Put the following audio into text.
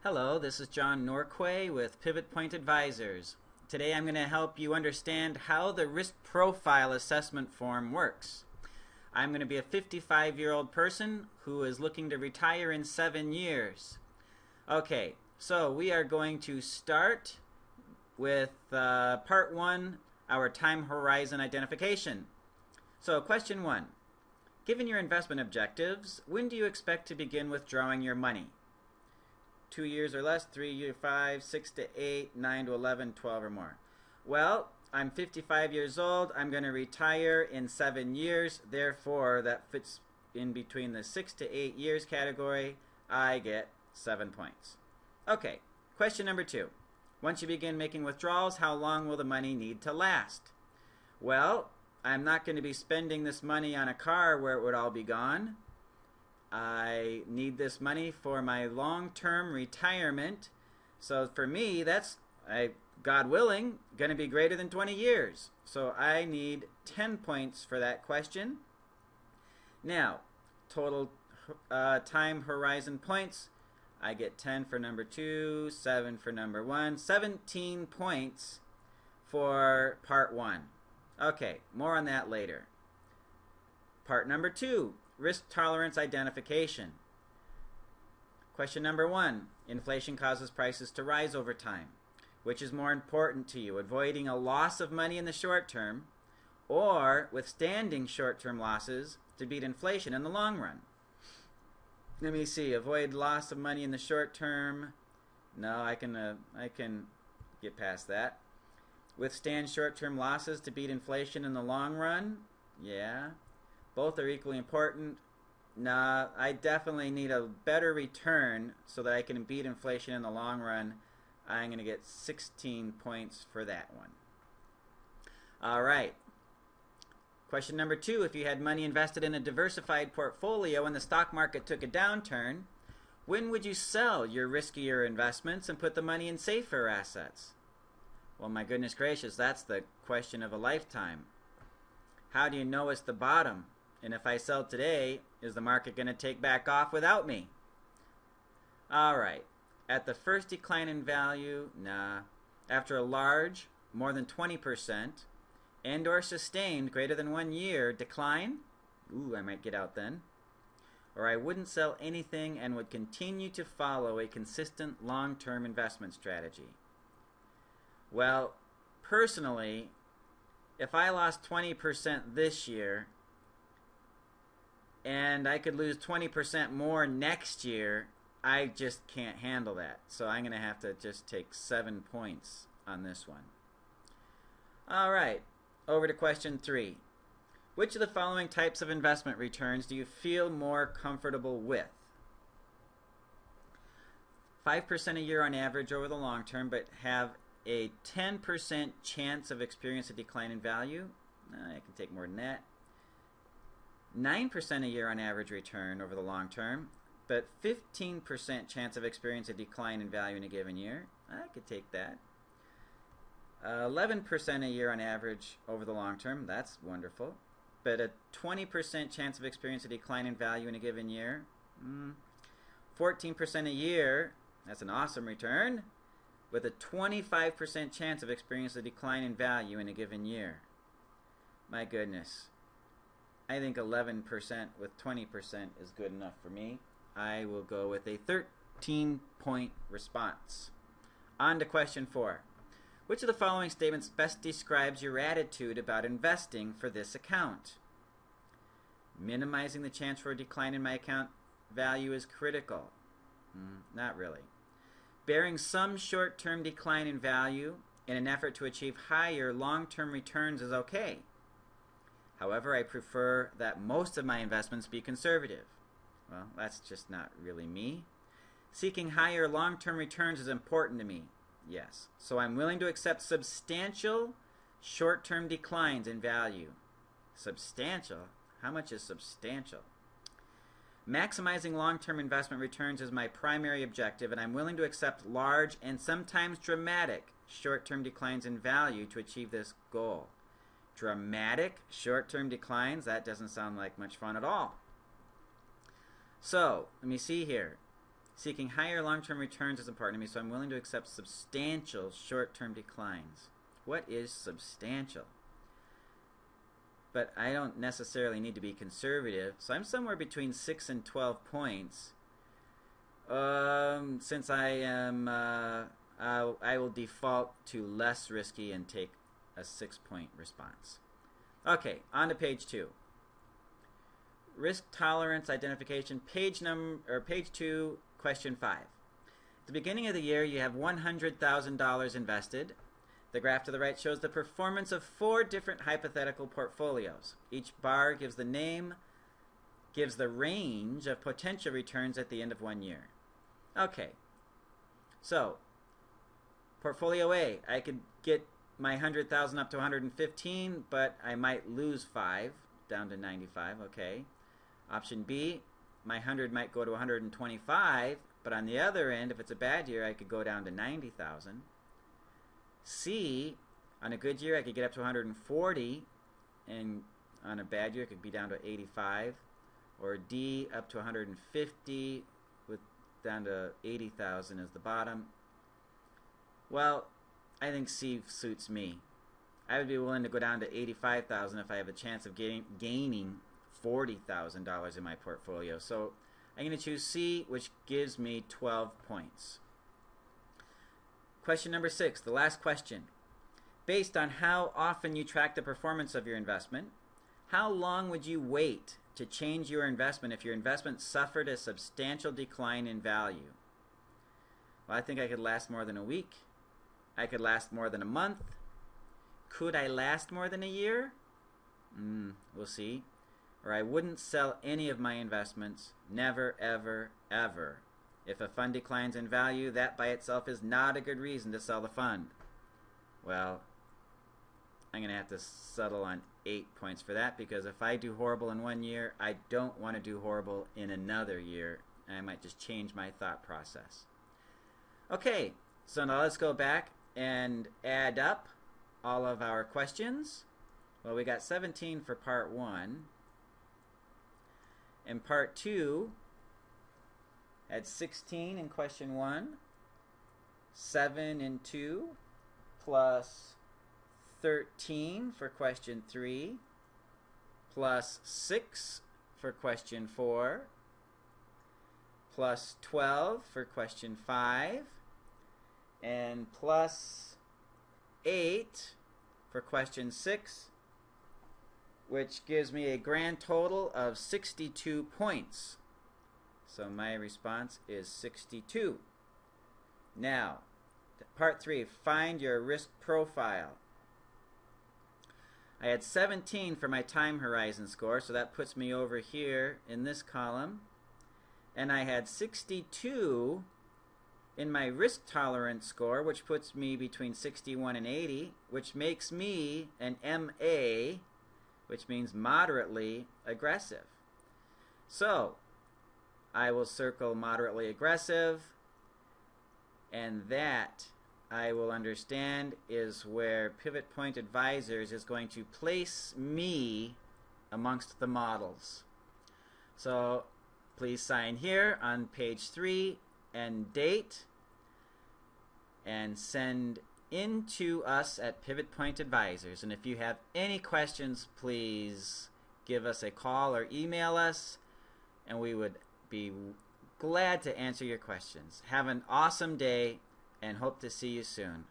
Hello, this is John Norquay with Pivot Point Advisors. Today I'm going to help you understand how the risk profile assessment form works. I'm going to be a 55-year-old person who is looking to retire in 7 years. Okay, so we are going to start with part 1, our time horizon identification. So question 1. Given your investment objectives, when do you expect to begin withdrawing your money? 2 years or less, 3 to 5, 6 to 8, 9 to 11, 12 or more. Well, I'm 55 years old. I'm going to retire in 7 years. Therefore, that fits in between the 6 to 8 years category. I get 7 points. Okay, question number 2. Once you begin making withdrawals, how long will the money need to last? Well, I'm not going to be spending this money on a car where it would all be gone. I need this money for my long-term retirement. So for me, that's, God willing, going to be greater than 20 years. So I need 10 points for that question. Now, total time horizon points. I get 10 for number 2, 7 for number 1, 17 points for part 1. Okay, more on that later. Part number 2. Risk tolerance identification. Question number 1. Inflation causes prices to rise over time. Which is more important to you, avoiding a loss of money in the short term or withstanding short-term losses to beat inflation in the long run? Let me see. Avoid loss of money in the short term. No, I can get past that. Withstand short-term losses to beat inflation in the long run. Yeah. Both are equally important. Nah, I definitely need a better return so that I can beat inflation in the long run. I'm going to get 16 points for that one. All right. Question number 2. If you had money invested in a diversified portfolio and the stock market took a downturn, when would you sell your riskier investments and put the money in safer assets? Well, my goodness gracious, that's the question of a lifetime. How do you know it's the bottom? And if I sell today, is the market going to take back off without me? All right. At the first decline in value, nah. After a large, more than 20%, and or sustained greater than 1 year decline, ooh, I might get out then. Or I wouldn't sell anything and would continue to follow a consistent long-term investment strategy. Well, personally, if I lost 20% this year, and I could lose 20% more next year, I just can't handle that. So I'm going to have to just take 7 points on this one. All right, over to question 3. Which of the following types of investment returns do you feel more comfortable with? 5% a year on average over the long term, but have a 10% chance of experiencing a decline in value. I can take more than that. 9% a year on average return over the long term, but 15% chance of experiencing a decline in value in a given year. I could take that. 11% a year on average over the long term. That's wonderful. But a 20% chance of experiencing a decline in value in a given year. 14% a year. That's an awesome return. With a 25% chance of experiencing a decline in value in a given year. My goodness. I think 11% with 20% is good enough for me. I will go with a 13-point response. On to question 4. Which of the following statements best describes your attitude about investing for this account? Minimizing the chance for a decline in my account value is critical. Not really. Bearing some short-term decline in value in an effort to achieve higher long-term returns is okay. However, I prefer that most of my investments be conservative. Well, that's just not really me. Seeking higher long-term returns is important to me. Yes. So I'm willing to accept substantial short-term declines in value. Substantial? How much is substantial? Maximizing long-term investment returns is my primary objective, and I'm willing to accept large and sometimes dramatic short-term declines in value to achieve this goal. Dramatic short-term declines? That doesn't sound like much fun at all. So, let me see here. Seeking higher long-term returns is important to me, so I'm willing to accept substantial short-term declines. What is substantial? But I don't necessarily need to be conservative, so I'm somewhere between 6 and 12 points. Since I am, I will default to less risky and take a 6-point response. Okay, on to page 2. Risk tolerance identification, page 2, question 5. At the beginning of the year, you have $100,000 invested. The graph to the right shows the performance of 4 different hypothetical portfolios. Each bar gives the range of potential returns at the end of 1 year. Okay, so portfolio A, I could get my 100,000 up to 115, but I might lose 5 down to 95. Okay. Option B, my 100 might go to 125, but on the other end, if it's a bad year, I could go down to 90,000. C, on a good year, I could get up to 140, and on a bad year, it could be down to 85. Or D, up to 150, with down to 80,000 as the bottom. Well, I think C suits me. I would be willing to go down to 85,000 if I have a chance of gaining $40,000 in my portfolio. So I'm going to choose C, which gives me 12 points. Question number 6, the last question. Based on how often you track the performance of your investment, how long would you wait to change your investment if your investment suffered a substantial decline in value? Well, I think I could last more than a week. I could last more than a month. Could I last more than a year? We'll see. Or I wouldn't sell any of my investments. Never, ever, ever. If a fund declines in value, that by itself is not a good reason to sell the fund. Well, I'm going to have to settle on 8 points for that, because if I do horrible in 1 year, I don't want to do horrible in another year. I might just change my thought process. Okay, so now let's go back and add up all of our questions. Well, we got 17 for part 1. In part 2, had 16 in question 1, 7 in 2, plus 13 for question 3, plus 6 for question 4, plus 12 for question 5, and plus 8 for question 6, which gives me a grand total of 62 points. So my response is 62. Now, part 3, find your risk profile. I had 17 for my time horizon score, so that puts me over here in this column. And I had 62 in my risk tolerance score, which puts me between 61 and 80, which makes me an MA, which means moderately aggressive. So I will circle moderately aggressive, and that I will understand is where Pivot Point Advisors is going to place me amongst the models. So please sign here on page 3 and date, and send in to us at Pivot Point Advisors. And if you have any questions, please give us a call or email us, and we would be glad to answer your questions. Have an awesome day, and hope to see you soon.